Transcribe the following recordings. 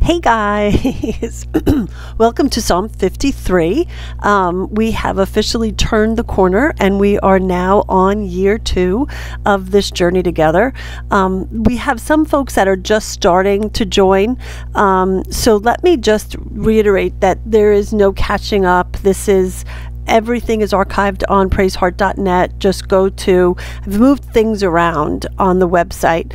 Hey guys, welcome to Psalm 53. We have officially turned the corner and we are now on year 2 of this journey together. We have some folks that are just starting to join. So let me just reiterate that there is no catching up. Everything is archived on praiseheart.net. Just go to, I've moved things around on the website,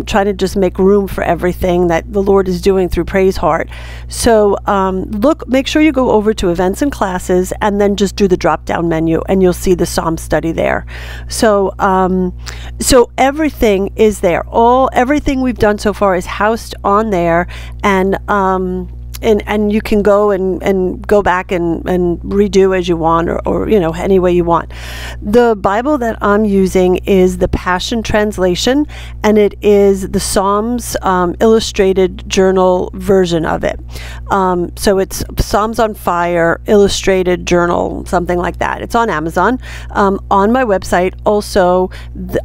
trying to just make room for everything that the Lord is doing through Praise Heart. So make sure you go over to events and classes and then just do the drop down menu and you'll see the Psalm study there. So everything is there. Everything we've done so far is housed on there, and you can go and go back and redo as you want, or any way you want. The Bible that I'm using is the Passion Translation, and it is the Psalms Illustrated Journal version of it. So it's Psalms on Fire Illustrated Journal, something like that. It's on Amazon. On my website also,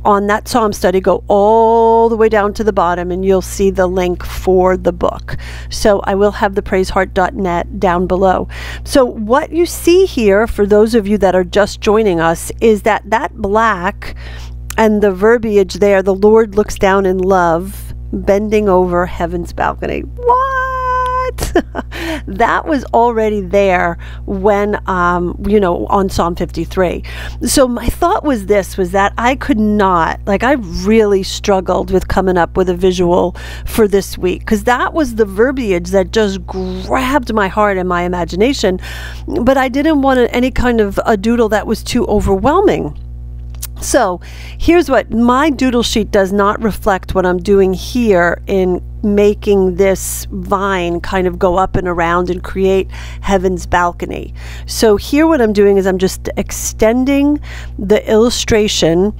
on that Psalm study, go all the way down to the bottom and you'll see the link for the book. So I will have the praiseheart.net down below. So what you see here, for those of you that are just joining us, is that black and the verbiage there, the Lord looks down in love, bending over heaven's balcony. What? That was already there when, on Psalm 53. So my thought was that I could not, I really struggled with coming up with a visual for this week, because that was the verbiage that just grabbed my heart and my imagination. But I didn't want any kind of a doodle that was too overwhelming. So here's what my doodle sheet does not reflect what I'm doing here in making this vine kind of go up and around and create heaven's balcony. So here what I'm doing is I'm just extending the illustration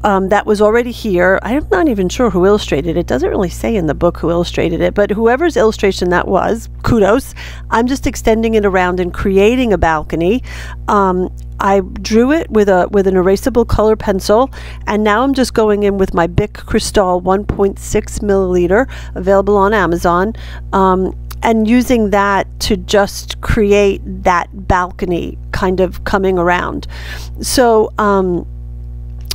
that was already here. I'm not even sure who illustrated it. It doesn't really say in the book who illustrated it, but whoever's illustration that was, kudos. I'm just extending it around and creating a balcony. I drew it with an erasable color pencil, and now I'm just going in with my Bic Cristal 1.6 milliliter, available on Amazon, and using that to just create that balcony kind of coming around. So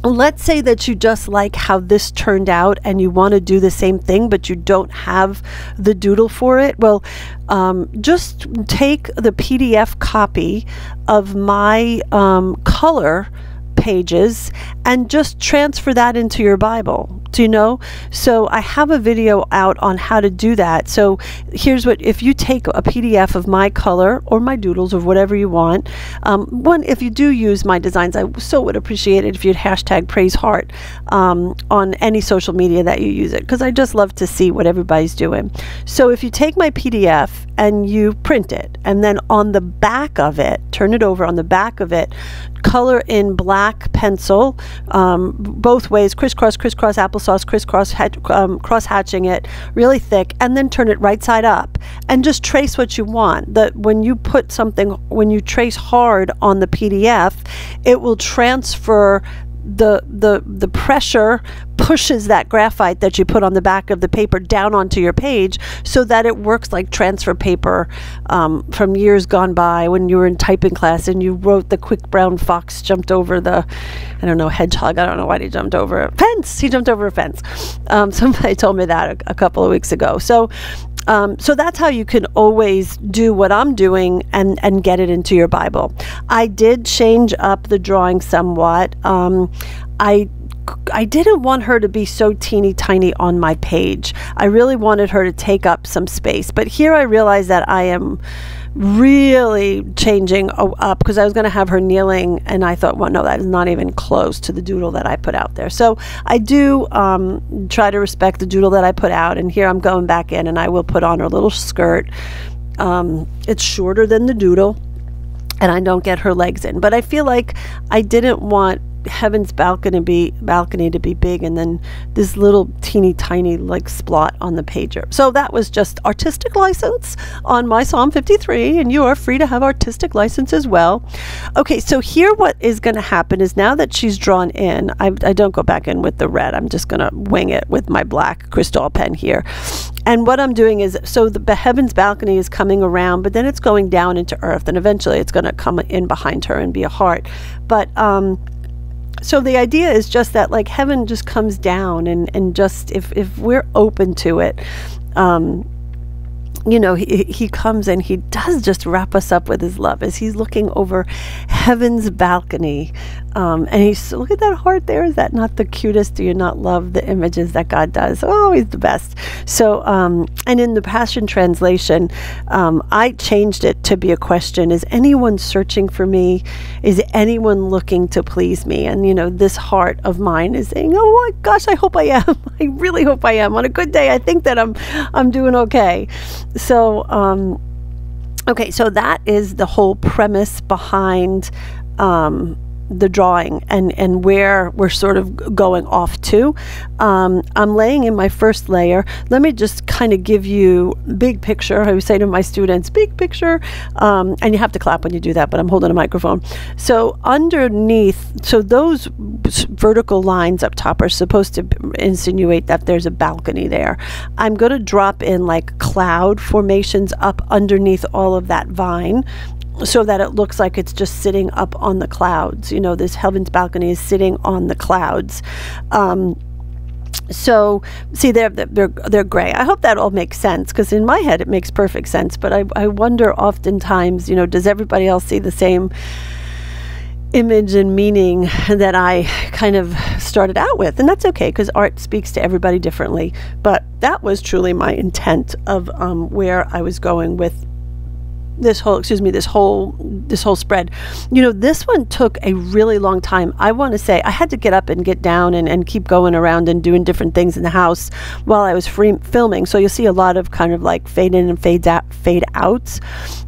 let's say that you just like how this turned out and you want to do the same thing, but you don't have the doodle for it. Well, just take the PDF copy of my color pages and just transfer that into your Bible. Do you know? So I have a video out on how to do that. So here's what, if you take a PDF of my color or my doodles or whatever you want, if you do use my designs, I so would appreciate it if you'd hashtag #PraiseHeart on any social media that you use it, because I just love to see what everybody's doing. So if you take my PDF and you print it, and then on the back of it, turn it over, on the back of it, color in black pencil, both ways, crisscross, applesauce, crisscross, cross hatching it really thick, and then turn it right side up and just trace what you want. When you trace hard on the PDF, it will transfer the pressure, pushes that graphite that you put on the back of the paper down onto your page, so that it works like transfer paper from years gone by when you were in typing class and you wrote the quick brown fox jumped over the, hedgehog. I don't know why he jumped over a fence. He jumped over a fence. Somebody told me that a couple of weeks ago. So that's how you can always do what I'm doing and get it into your Bible. I did change up the drawing somewhat. I didn't want her to be so teeny tiny on my page. I really wanted her to take up some space. But here I realized that I am really changing up, because I was going to have her kneeling, and I thought, well, no, that is not even close to the doodle that I put out there. So I do try to respect the doodle that I put out, and here I'm going back in and I will put on her little skirt. It's shorter than the doodle, and I don't get her legs in, but I feel like I didn't want heaven's balcony to be big, and then this little teeny tiny like splot on the pager. So that was just artistic license on my Psalm 53, and you are free to have artistic license as well. Okay, so here what is going to happen is, now that she's drawn in, I don't go back in with the red. I'm just going to wing it with my black crystal pen here. And what I'm doing is, so the heaven's balcony is coming around, but then it's going down into earth, and eventually it's going to come in behind her and be a heart. But so the idea is just that, like, heaven just comes down, and just if we're open to it, you know, he comes and he does just wrap us up with his love as he's looking over heaven's balcony. And he's, look at that heart there. Is that not the cutest? Do you not love the images that God does? Oh, he's the best. So, and in the Passion Translation, I changed it to be a question. Is anyone searching for me? Is anyone looking to please me? And, you know, this heart of mine is saying, oh my gosh, I hope I am. I really hope I am. On a good day, I think that I'm doing okay. So, okay, so that is the whole premise behind the drawing and where we're sort of going off to. I'm laying in my first layer. Let me just kind of give you big picture. I would say to my students, big picture, and you have to clap when you do that, but I'm holding a microphone. So underneath, so those vertical lines up top are supposed to insinuate that there's a balcony there. I'm going to drop in like cloud formations up underneath all of that vine, so that it looks like it's just sitting up on the clouds. You know, this heaven's balcony is sitting on the clouds. So see, they're gray. I hope that all makes sense, because in my head it makes perfect sense. But I wonder oftentimes, you know, does everybody else see the same image and meaning that I kind of started out with? And that's okay, because art speaks to everybody differently. But that was truly my intent of where I was going with this whole, this whole spread. You know, this one took a really long time. I want to say I had to get up and get down and keep going around and doing different things in the house while I was filming. So you'll see a lot of kind of like fade in and fade outs.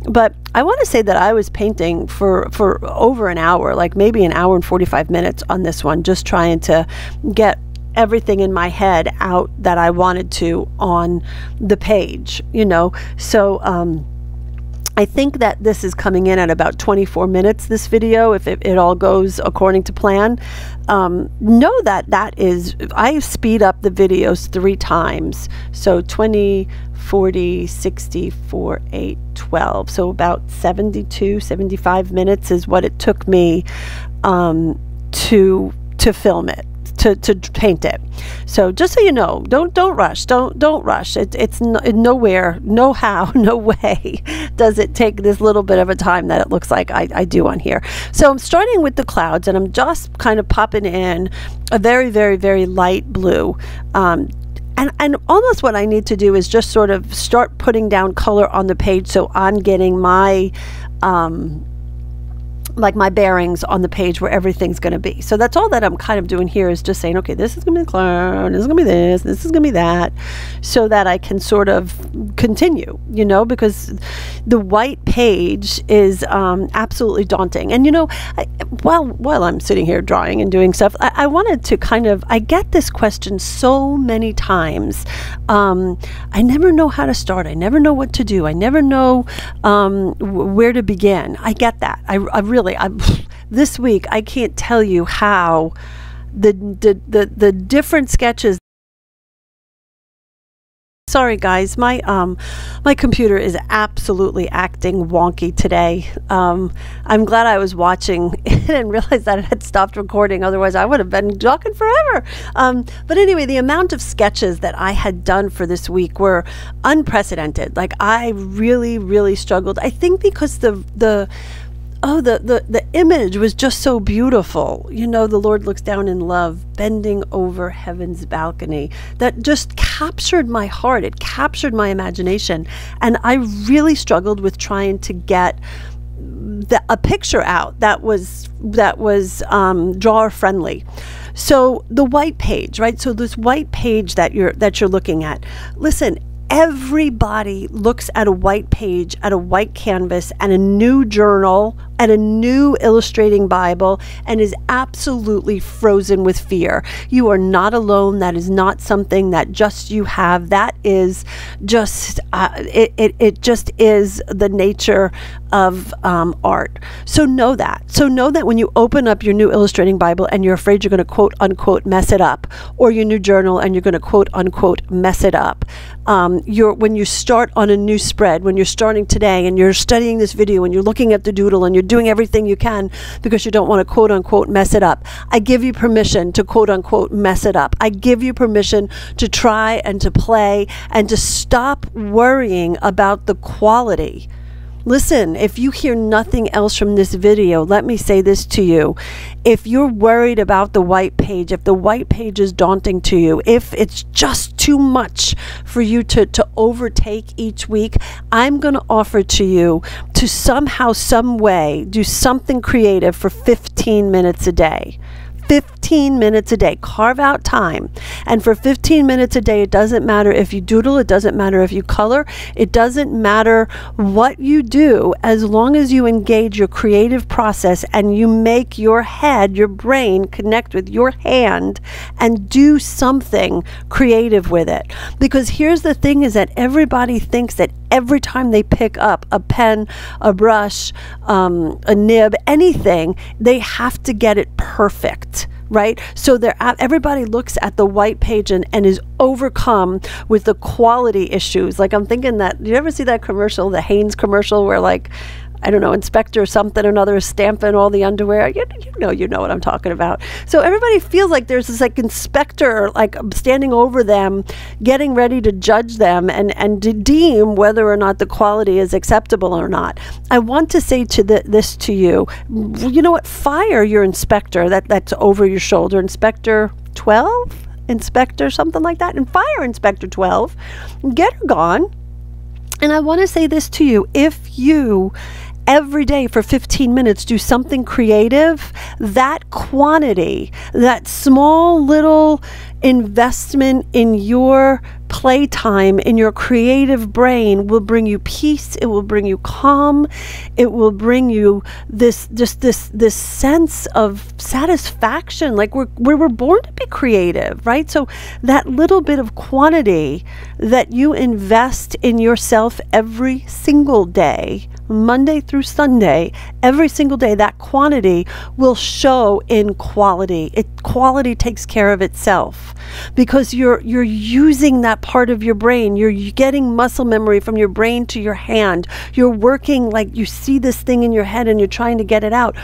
But I want to say that I was painting for over an hour, like maybe an hour and 45 minutes on this one, just trying to get everything in my head out that I wanted to on the page, you know. So I think that this is coming in at about 24 minutes, this video, if it all goes according to plan. Know that is, I speed up the videos 3 times. So 20, 40, 60, 4, 8, 12. So about 72, 75 minutes is what it took me to film it. To paint it. So just so you know, don't rush. Don't rush. It's nowhere, no how, no way does it take this little bit of a time that it looks like I do on here. So I'm starting with the clouds, and I'm just kind of popping in a very, very, very light blue. And almost what I need to do is just sort of start putting down color on the page, so I'm getting my like my bearings on the page where everything's going to be. So that's all that I'm kind of doing here, is just saying, okay, this is going to be the cloud, this is going to be this is going to be that, so that I can sort of continue, you know, because the white page is absolutely daunting. And, you know, while I'm sitting here drawing and doing stuff, I wanted to kind of, I get this question so many times. I never know how to start. I never know what to do. I never know where to begin. I get that. I really, this week, I can't tell you how the different sketches. Sorry guys, my computer is absolutely acting wonky today. I'm glad I was watching and realized that it had stopped recording. Otherwise, I would have been talking forever. But anyway, the amount of sketches that I had done for this week were unprecedented. Like, I really, really struggled. I think because the image was just so beautiful. You know, the Lord looks down in love, bending over heaven's balcony. That just captured my heart. It captured my imagination. And I really struggled with trying to get a picture out that was drawer friendly. So the white page, right? So this white page that you're looking at, listen, Everybody looks at a white page, at a white canvas, and a new journal, and a new illustrating Bible, and is absolutely frozen with fear. You are not alone. That is not something that just you have. That is just, it just is the nature of art. So know that. So know that when you open up your new illustrating Bible and you're afraid you're going to quote unquote mess it up, or your new journal and you're going to quote unquote mess it up, when you start on a new spread, when you're starting today and you're studying this video and you're looking at the doodle and you're doing everything you can because you don't want to quote unquote mess it up, I give you permission to quote unquote mess it up. I give you permission to try and to play and to stop worrying about the quality. Listen, if you hear nothing else from this video, let me say this to you. If you're worried about the white page, if the white page is daunting to you, if it's just too much for you to overtake each week, I'm going to offer to you to somehow, some way, do something creative for 15 minutes a day. 15 minutes a day. Carve out time. And for 15 minutes a day, it doesn't matter if you doodle, it doesn't matter if you color, it doesn't matter what you do, as long as you engage your creative process and you make your head, your brain, connect with your hand and do something creative with it. Because here's the thing, is that everybody thinks that every time they pick up a pen, a brush, a nib, anything, they have to get it perfect, right? So everybody looks at the white page and is overcome with the quality issues. Like, I'm thinking that, do you ever see that commercial, the Hanes commercial, where like, I don't know, Inspector something or another is stamping all the underwear? You know what I'm talking about. So everybody feels like there's this like inspector like standing over them, getting ready to judge them and to deem whether or not the quality is acceptable or not. I want to say this to you. You know what? Fire your inspector that's over your shoulder, Inspector 12, Inspector something like that, and fire Inspector 12. Get her gone. And I want to say this to you. If you every day for 15 minutes do something creative, that quantity, that small little investment in your playtime, in your creative brain, will bring you peace. It will bring you calm. It will bring you this sense of satisfaction. Like we're born to be creative, right? So that little bit of quantity that you invest in yourself every single day, Monday through Sunday, every single day, that quantity will show in quality. Quality takes care of itself because you're using that part of your brain. You're getting muscle memory from your brain to your hand. You're working like you see this thing in your head and you're trying to get it out.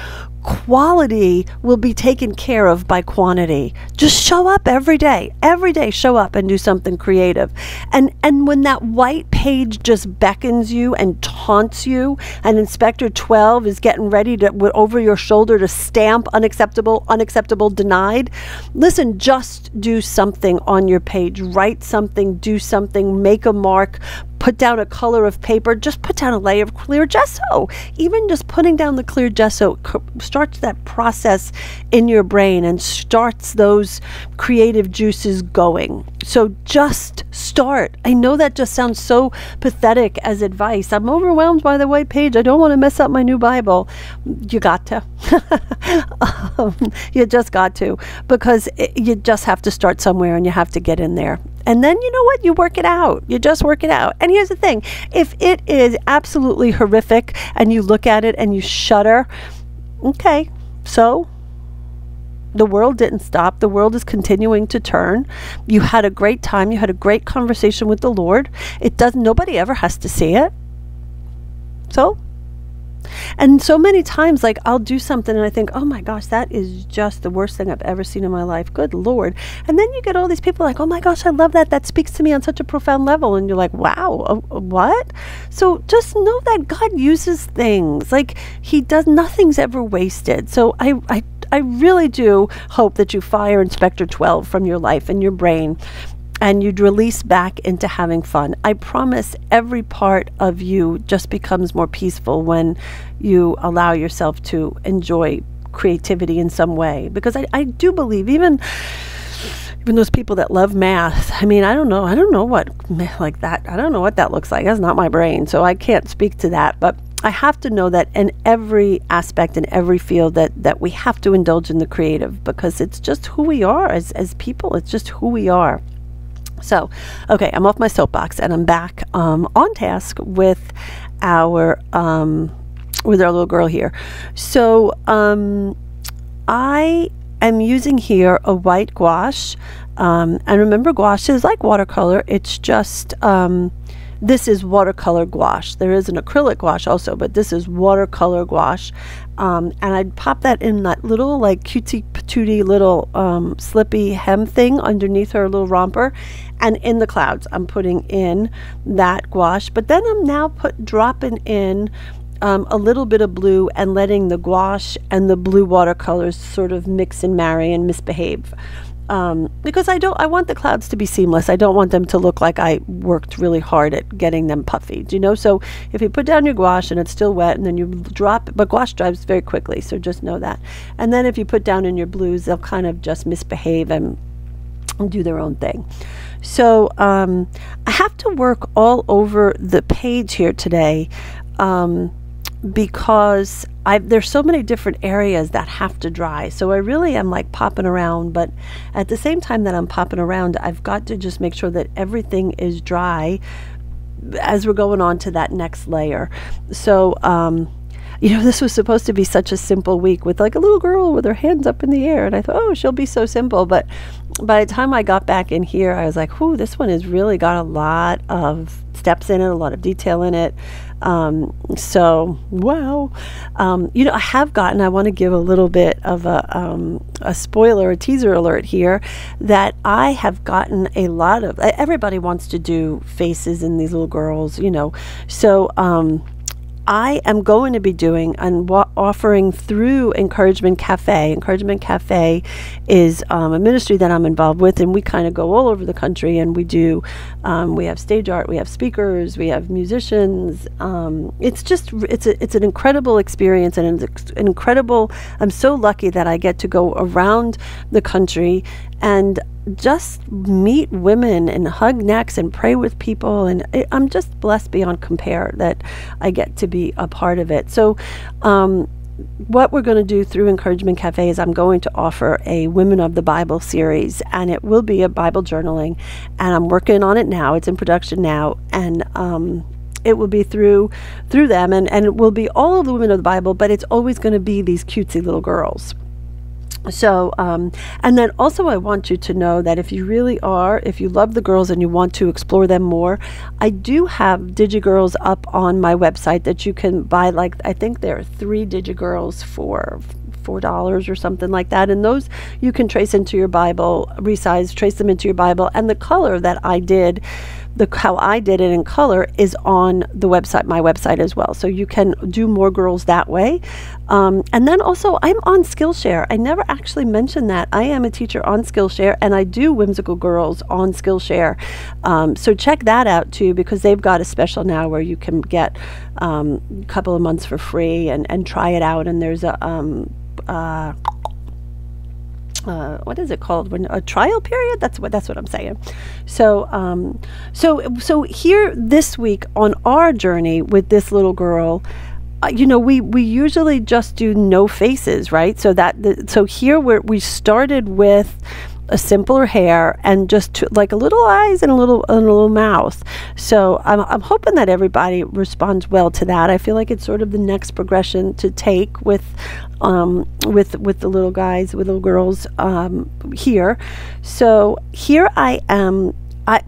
Quality will be taken care of by quantity. Just show up every day. Every day, show up and do something creative. And when that white page just beckons you and taunts you, and Inspector 12 is getting ready to, over your shoulder, to stamp unacceptable, unacceptable, denied, listen, just do something on your page. Write something, do something, make a mark, put down a color of paper, just put down a layer of clear gesso. Even just putting down the clear gesso starts that process in your brain and starts those creative juices going. So just start. I know that just sounds so pathetic as advice. I'm overwhelmed by the white page. I don't want to mess up my new Bible. You got to. You just got to, because you just have to start somewhere and you have to get in there. And then, you know what? You work it out. You just work it out. And here's the thing. If it is absolutely horrific and you look at it and you shudder, okay, so the world didn't stop. The world is continuing to turn. You had a great time. You had a great conversation with the Lord. Nobody ever has to see it. So, and so many times, like, I'll do something and I think, oh my gosh, that is just the worst thing I've ever seen in my life. Good Lord. And then you get all these people like, oh my gosh, I love that. That speaks to me on such a profound level. And you're like, wow, what? So just know that God uses things. Like, he does, nothing's ever wasted. So I really do hope that you fire Inspector 12 from your life and your brain, and you'd release back into having fun. I promise every part of you just becomes more peaceful when you allow yourself to enjoy creativity in some way. Because I do believe, even those people that love math. I mean, I don't know what like that. I don't know what that looks like. That's not my brain, so I can't speak to that. But I have to know that in every aspect, in every field, that we have to indulge in the creative, because it's just who we are as people. It's just who we are. So, okay, I'm off my soapbox and I'm back on task with our little girl here. So I am using here a white gouache, and remember, gouache is like watercolor. It's just this is watercolor gouache. There is an acrylic gouache also, but this is watercolor gouache. And I'd pop that in that little like cutesy patootie little slippy hem thing underneath her little romper. And in the clouds, I'm putting in that gouache. But then I'm now dropping in a little bit of blue and letting the gouache and the blue watercolors sort of mix and marry and misbehave. Because I want the clouds to be seamless. I don't want them to look like I worked really hard at getting them puffy. Do you know? So if you put down your gouache and it's still wet, and then you drop it, but gouache dries very quickly, so just know that. And then if you put down in your blues, they'll kind of just misbehave and do their own thing. So I have to work all over the page here today, because there's so many different areas that have to dry. So I really am like popping around, but at the same time that I'm popping around, I've got to just make sure that everything is dry as we're going on to that next layer. So you know, this was supposed to be such a simple week with like a little girl with her hands up in the air, and I thought, oh, she'll be so simple. But by the time I got back in here, I was like, whoo, this one has really got a lot of steps in it, a lot of detail in it. So wow. You know, I want to give a little bit of a spoiler, a teaser alert here, that I have gotten a lot of, everybody wants to do faces in these little girls, you know. So I am going to be doing and offering through Encouragement Cafe. Encouragement Cafe is a ministry that I'm involved with, and we kind of go all over the country, and we do, we have stage art, we have speakers, we have musicians. It's an incredible experience, and it's an incredible, I'm so lucky that I get to go around the country and just meet women and hug necks and pray with people, and I'm just blessed beyond compare that I get to be a part of it. So what we're going to do through Encouragement Cafe is I'm going to offer a Women of the Bible series, and it will be a Bible journaling, and I'm working on it now. It's in production now, and it will be through them, and it will be all of the women of the Bible, but it's always going to be these cutesy little girls. So, and then also I want you to know that if you love the girls and you want to explore them more, I do have DigiGirls up on my website that you can buy. Like, I think there are 3 DigiGirls for $4 or something like that, and those you can trace into your Bible, trace them into your Bible, and the color that I did, how I did it in color, is on the website, my website as well. So you can do more girls that way. And then also I'm on Skillshare. I never actually mentioned that. I am a teacher on Skillshare, and I do Whimsical Girls on Skillshare. So check that out too, because they've got a special now where you can get a couple of months for free and try it out. And there's a what is it called? A trial period? That's what I'm saying. So so here this week on our journey with this little girl, you know, we usually just do no faces, right? So here we started with a simpler hair and just like a little eyes and a little mouth. So I'm hoping that everybody responds well to that. I feel like it's sort of the next progression to take with the little guys, with little girls here. So here I am.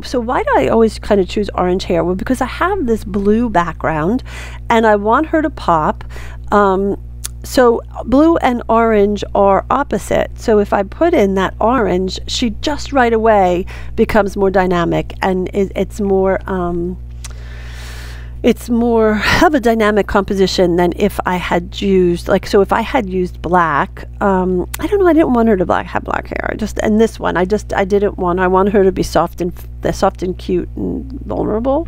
So why do I always kind of choose orange hair? Well, because I have this blue background and I want her to pop. So blue and orange are opposite. So if I put in that orange, she just right away becomes more dynamic, and it's more of a dynamic composition than if I had used, like, so if I had used black, I don't know, I didn't want her to have black hair. And this one, I want her to be soft and cute and vulnerable.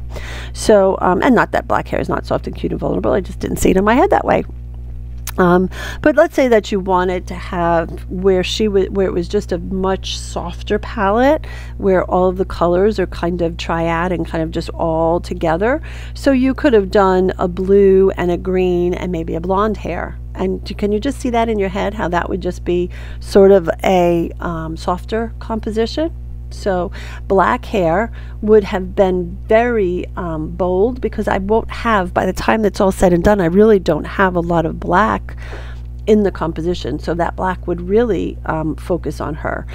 So, and not that black hair is not soft and cute and vulnerable. I just didn't see it in my head that way. But let's say that you wanted to have where it was just a much softer palette, where all of the colors are kind of triad and kind of just all together. So you could have done a blue and a green and maybe a blonde hair. And can you just see that in your head, how that would just be sort of a softer composition? So black hair would have been very bold, because I won't have, by the time that's all said and done, I really don't have a lot of black in the composition. So that black would really focus on her.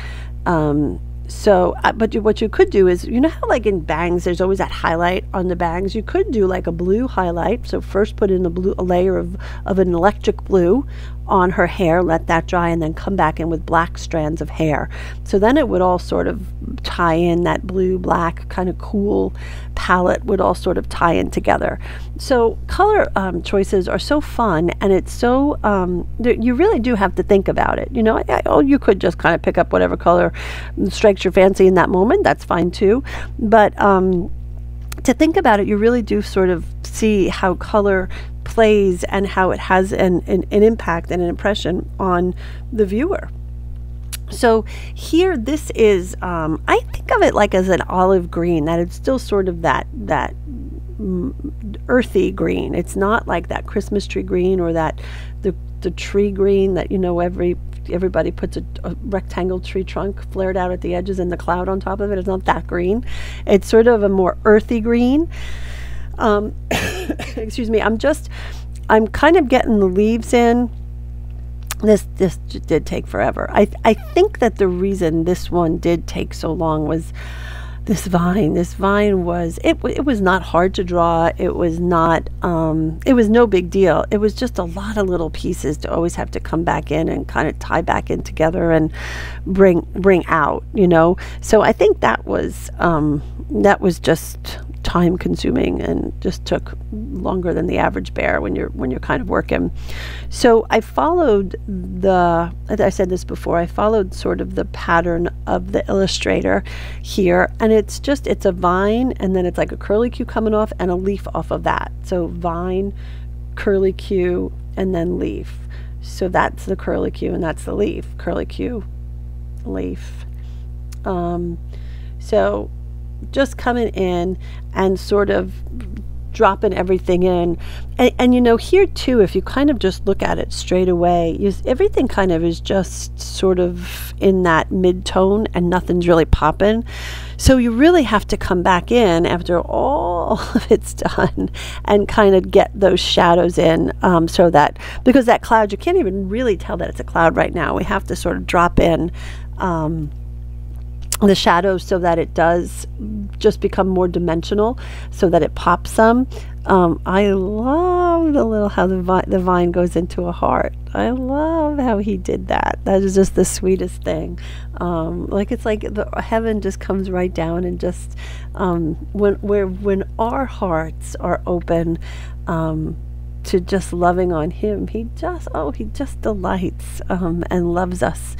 But what you could do is, you know how like in bangs, there's always that highlight on the bangs? You could do like a blue highlight. So first put in a layer of an electric blue on her hair, let that dry, and then come back in with black strands of hair. So then it would all sort of tie in, that blue, black, kind of cool palette would all sort of tie in together. So color choices are so fun, and it's so, you really do have to think about it. You know, you could just kind of pick up whatever color strikes your fancy in that moment. That's fine too. But to think about it, you really do sort of see how color plays and how it has an impact and an impression on the viewer. So here, this is, I think of it like as an olive green, that it's still sort of that earthy green. It's not like that Christmas tree green or that the tree green that, you know, everybody puts a rectangle tree trunk flared out at the edges and the cloud on top of it. It's not that green. It's sort of a more earthy green. Excuse me, I'm kind of getting the leaves in. This did take forever. I think that the reason this one did take so long was this vine. This vine was, it was not hard to draw. It was not, it was no big deal. It was just a lot of little pieces to always have to come back in and kind of tie back in together and bring out, you know. So I think that was just time consuming and just took longer than the average bear when you're kind of working. So I followed I said this before, I followed sort of the pattern of the illustrator here, and it's a vine, and then it's like a curlicue coming off and a leaf off of that. So vine, curlicue, and then leaf. So that's the curlicue and that's the leaf. Curlicue, leaf. So just coming in and sort of dropping everything in. And you know, here too, if you kind of just look at it straight away, everything kind of is just sort of in that mid-tone and nothing's really popping. So you really have to come back in after all of it's done and kind of get those shadows in, so that, because that cloud, you can't even really tell that it's a cloud right now. We have to sort of drop in the shadows so that it does just become more dimensional, so that it pops some. I love how the vine goes into a heart. I love how he did that. That is just the sweetest thing. Like it's like the heaven just comes right down, and just when our hearts are open to just loving on him, he just delights and loves us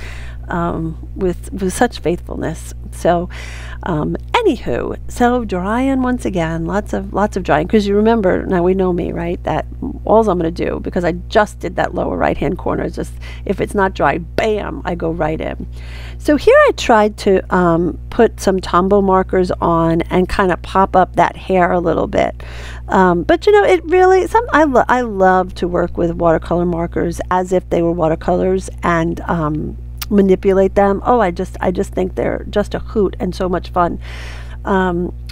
with such faithfulness. So anywho, so drying once again, lots of drying, because you remember, now we know me, right, that all I'm going to do, because I just did that lower right hand corner, is just, if it's not dry, bam, I go right in. So here I tried to put some Tombow markers on and kind of pop up that hair a little bit, but you know, it really, I love to work with watercolor markers as if they were watercolors, and manipulate them. Oh, I just think they're just a hoot and so much fun.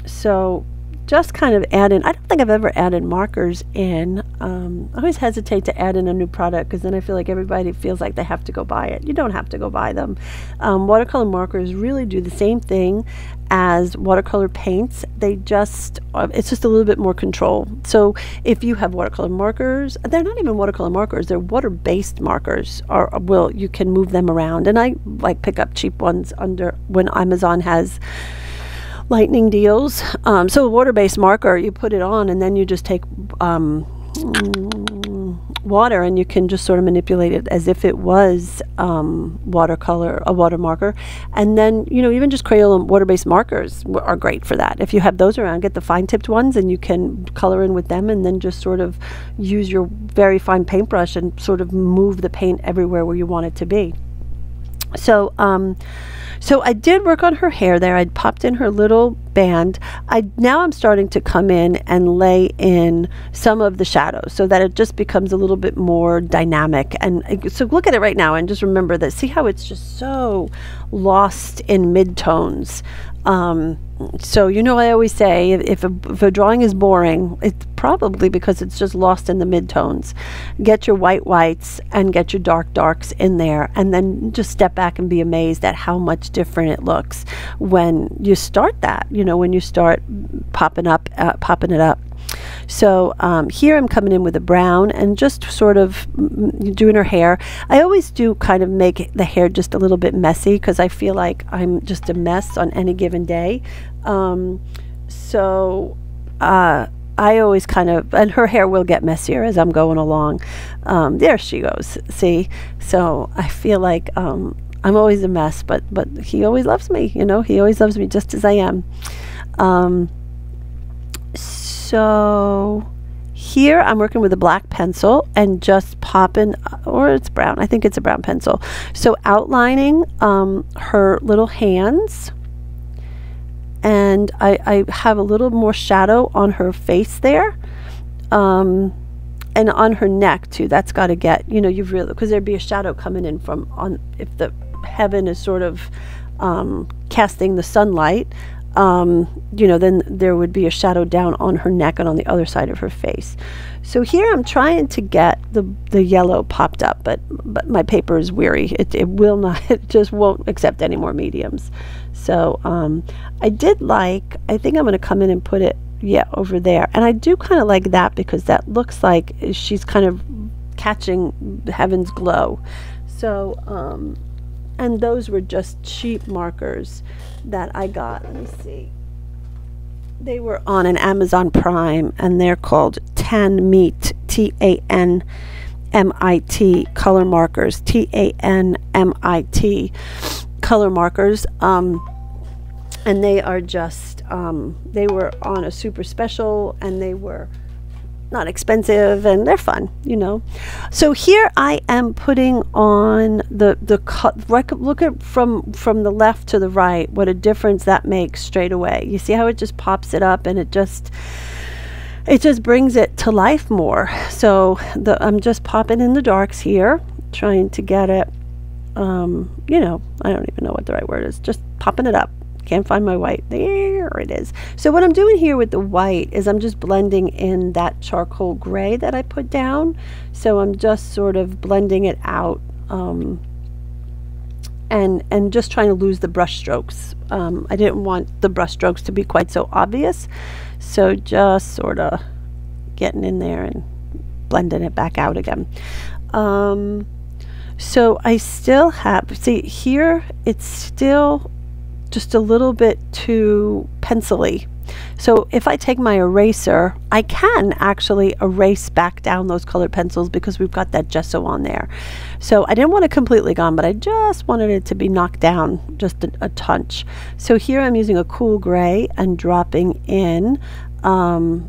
So just kind of add in, I don't think I've ever added markers in. I always hesitate to add in a new product, because then I feel like everybody feels like they have to go buy it. You don't have to go buy them. Watercolor markers really do the same thing as watercolor paints. They just, it's just a little bit more control. So if you have watercolor markers, they're not even watercolor markers, they're water-based markers, you can move them around. And I like pick up cheap ones when Amazon has lightning deals. So a water-based marker, you put it on, and then you just take water, and you can just sort of manipulate it as if it was watercolor, a water marker. And then, you know, even just Crayola water-based markers are great for that. If you have those around, get the fine-tipped ones and you can color in with them, and then just sort of use your very fine paintbrush and sort of move the paint everywhere where you want it to be. So so I did work on her hair there. I'd popped in her little band. Now I'm starting to come in and lay in some of the shadows so that it just becomes a little bit more dynamic. And so look at it right now and just remember that. See how it's just so lost in midtones. So, you know, I always say if a drawing is boring, it's probably because it's just lost in the midtones. Get your whites and get your darks in there, and then just step back and be amazed at how much different it looks when you start that, you know, when you start popping it up. So here I'm coming in with a brown and just sort of doing her hair. I always do kind of make the hair just a little bit messy because I feel like I'm just a mess on any given day. I always kind of, and her hair will get messier as I'm going along. There she goes, see? So I feel like I'm always a mess, but he always loves me, you know? He always loves me just as I am. So here I'm working with a black pencil and just popping, or it's brown, I think it's a brown pencil. So outlining her little hands, and I have a little more shadow on her face there, and on her neck too. That's got to get, you know, you've really, because there'd be a shadow coming in from on, if the heaven is sort of casting the sunlight, you know, then there would be a shadow down on her neck and on the other side of her face. So here I'm trying to get the yellow popped up, but my paper is weary. It will not, it just won't accept any more mediums. So I think I'm going to come in and put it, yeah, over there. And I do kind of like that because that looks like she's kind of catching heaven's glow. So, and those were just cheap markers that I got. Let me see. They were on an Amazon Prime, and they're called Tanmit, T-A-N-M-I-T color markers, T-A-N-M-I-T color markers. And they are just, they were on a super special, and they were not expensive, and they're fun, you know. So here I am putting on the cut. Look at from the left to the right, what a difference that makes straight away. You see how it just pops it up, and it just brings it to life more. So I'm just popping in the darks here, trying to get it, you know, I don't even know what the right word is, just popping it up. Can't find my white. There it is. So what I'm doing here with the white is I'm just blending in that charcoal gray that I put down. So I'm just sort of blending it out, and just trying to lose the brush strokes. I didn't want the brush strokes to be quite so obvious. So just sort of getting in there and blending it back out again. So I still have, see here, it's still just a little bit too pencil-y. So if I take my eraser, I can actually erase back down those colored pencils because we've got that gesso on there. So I didn't want it completely gone, but I just wanted it to be knocked down just a touch. So here I'm using a cool gray and dropping in the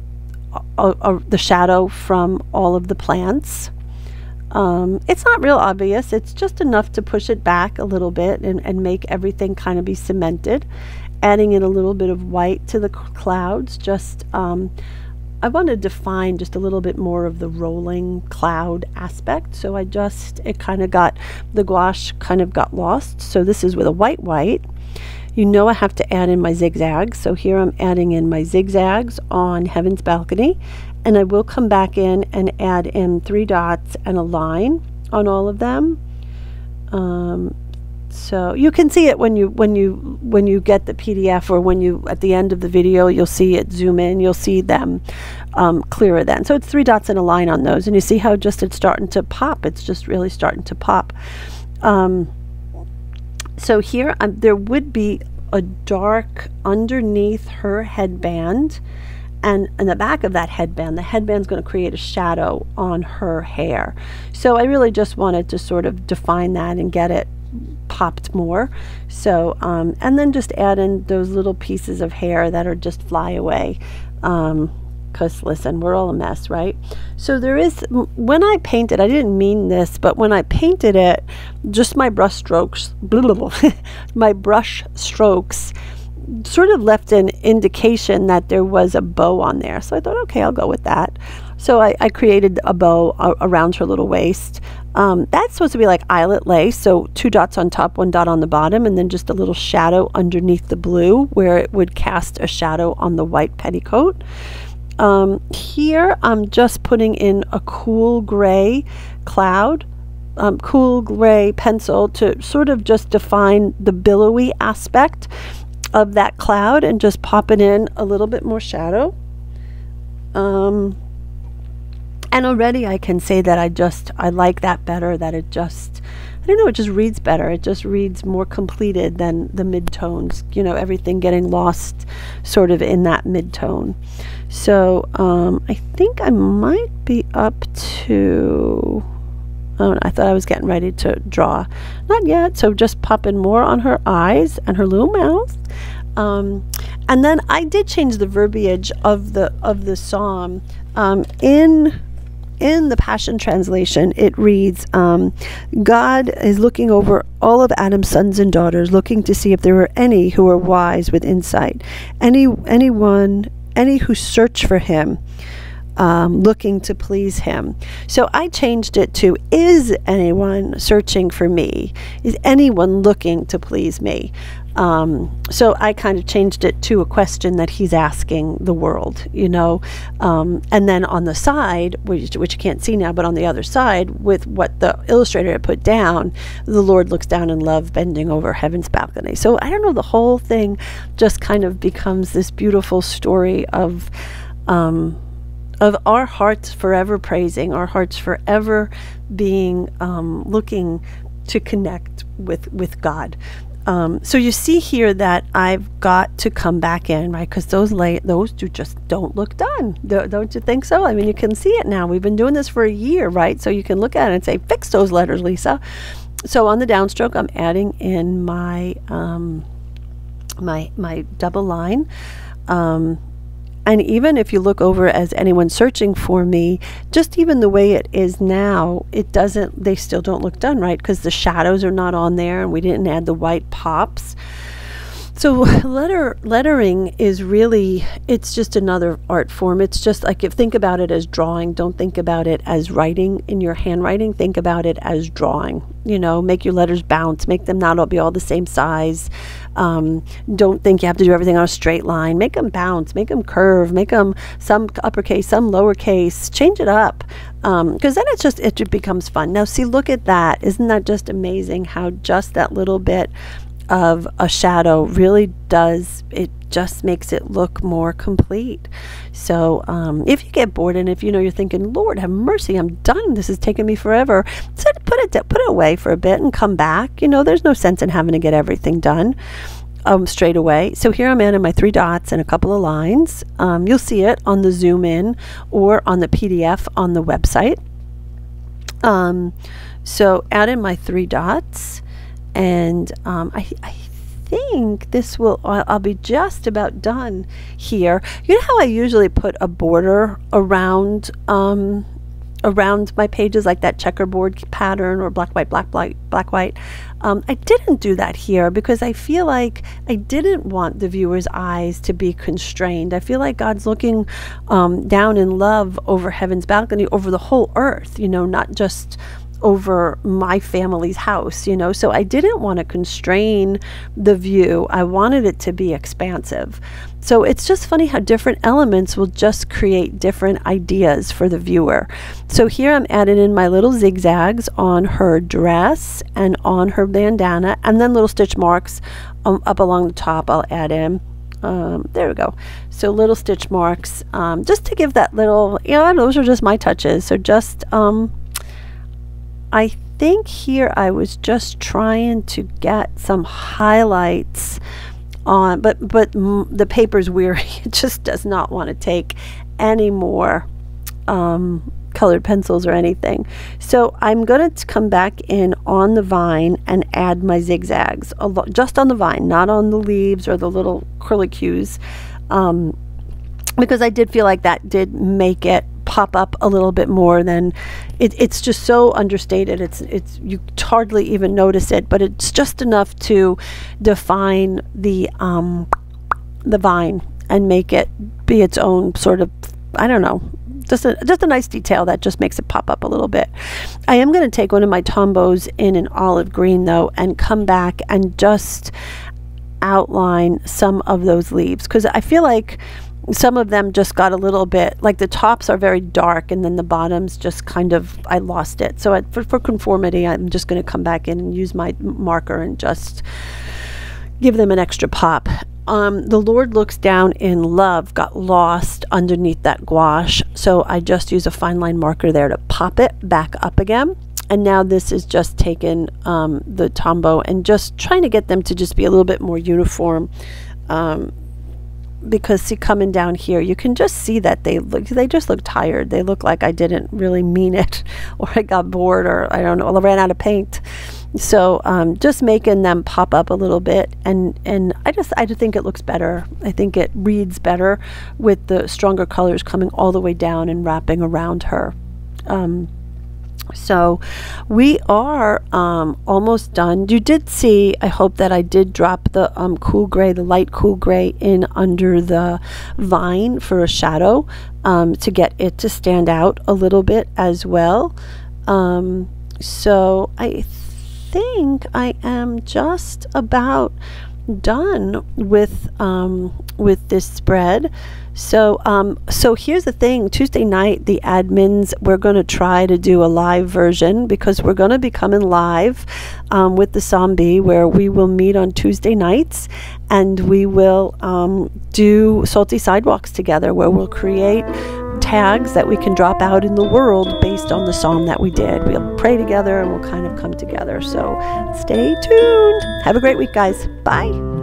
shadow from all of the plants. It's not real obvious. It's just enough to push it back a little bit and make everything kind of be cemented. Adding in a little bit of white to the clouds. Just, I want to define just a little bit more of the rolling cloud aspect. So it kind of got, the gouache kind of got lost. So this is with a white. You know I have to add in my zigzags. So here I'm adding in my zigzags on Heaven's Balcony. And I will come back in and add in 3 dots and a line on all of them. So you can see it when you get the PDF, or when you at the end of the video you'll see it zoom in. You'll see them clearer then. So it's 3 dots and a line on those, and you see how just it's starting to pop. It's just really starting to pop. So here there would be a dark underneath her headband. And in the back of that headband, the headband's going to create a shadow on her hair. So I really just wanted to sort of define that and get it popped more. So and then just add in those little pieces of hair that are just fly away, because listen, we're all a mess, right? So there is, when I painted, I didn't mean this, but when I painted it, just my brush strokes my brush strokes sort of left an indication that there was a bow on there. So I thought, okay, I'll go with that. So I created a bow around her little waist. That's supposed to be like eyelet lace, so 2 dots on top, 1 dot on the bottom, and then just a little shadow underneath the blue where it would cast a shadow on the white petticoat. Here I'm just putting in a cool gray cloud, cool gray pencil to sort of just define the billowy aspect of that cloud and just popping in a little bit more shadow. And already I can say that I like that better, that it just, I don't know, it just reads better. It just reads more completed than the midtones, you know, everything getting lost sort of in that midtone. So I think I might be up to, oh, I thought I was getting ready to draw. Not yet. So just popping more on her eyes and her little mouth. And then I did change the verbiage of the psalm. In the Passion Translation, it reads, God is looking over all of Adam's sons and daughters, looking to see if there were any who were wise with insight, any who search for him, looking to please him. So I changed it to, is anyone searching for me? Is anyone looking to please me? So I kind of changed it to a question that he's asking the world, you know. And then on the side, which you can't see now, but on the other side, with what the illustrator had put down, the Lord looks down in love, bending over heaven's balcony. So I don't know, the whole thing just kind of becomes this beautiful story of our hearts forever praising, our hearts forever being looking to connect with God. So you see here that I've got to come back in, right? Because those just don't look done. Don't you think so? I mean, you can see it now. We've been doing this for a year, right? So you can look at it and say, fix those letters, Lisa. So on the downstroke, I'm adding in my my double line. And even if you look over as anyone searching for me, just even the way it is now, they still don't look done, right? Because the shadows are not on there and we didn't add the white pops. So lettering is really, it's just another art form. It's just like, think about it as drawing. Don't think about it as writing in your handwriting. Think about it as drawing. You know, make your letters bounce. Make them not all be all the same size. Don't think you have to do everything on a straight line. Make them bounce. Make them curve. Make them some uppercase, some lowercase. Change it up. Because then it becomes fun. Now see, look at that. Isn't that just amazing how just that little bit of a shadow really does, it just makes it look more complete. So if you get bored and if you know you're thinking, Lord have mercy, I'm done, this is taking me forever, so put it away for a bit and come back. You know, there's no sense in having to get everything done straight away. So here I'm adding my 3 dots and a couple of lines. You'll see it on the zoom in or on the PDF on the website. So add in my 3 dots. And I think this will, I'll be just about done here. You know how I usually put a border around my pages, like that checkerboard pattern or black, white, black, white. I didn't do that here because I feel like I didn't want the viewer's eyes to be constrained. I feel like God's looking down in love over heaven's balcony, over the whole earth, you know, not just over my family's house, you know. So I didn't want to constrain the view. I wanted it to be expansive. So it's just funny how different elements will just create different ideas for the viewer. So here I'm adding in my little zigzags on her dress and on her bandana, and then little stitch marks up along the top I'll add in. There we go. So little stitch marks, just to give that little, you know, those are just my touches. So just I think here I was just trying to get some highlights on, but the paper's weary. It just does not want to take any more colored pencils or anything. So I'm going to come back in on the vine and add my zigzags, just on the vine, not on the leaves or the little curlicues, because I did feel like that did make it pop up a little bit more than it's just so understated. It's you hardly even notice it, but it's just enough to define the vine and make it be its own sort of, I don't know, just a nice detail that just makes it pop up a little bit. I am going to take one of my Tombos in an olive green though and come back and just outline some of those leaves, because I feel like some of them just got a little bit, like the tops are very dark and then the bottoms just kind of, I lost it. So for conformity, I'm just going to come back in and use my marker and just give them an extra pop. The Lord Looks Down in Love got lost underneath that gouache, so I just use a fine line marker there to pop it back up again. And now this is just taking the Tombow and just trying to get them to just be a little bit more uniform, because see, coming down here you can just see that they just look tired. They look like I didn't really mean it, or I got bored, or I don't know, I ran out of paint. So just making them pop up a little bit, and I just think it looks better. I think it reads better with the stronger colors coming all the way down and wrapping around her. So we are almost done. You did see, I hope that I did drop the cool gray, the light cool gray in under the vine for a shadow, to get it to stand out a little bit as well. So I think I am just about done with this spread. So so here's the thing, Tuesday night the admins, we're going to try to do a live version, because we're going to be coming live with the zombie, where we will meet on Tuesday nights and we will do Salty Sidewalks together, where we'll create tags that we can drop out in the world based on the psalm that we did. We'll pray together and we'll kind of come together. So stay tuned. Have a great week, guys. Bye.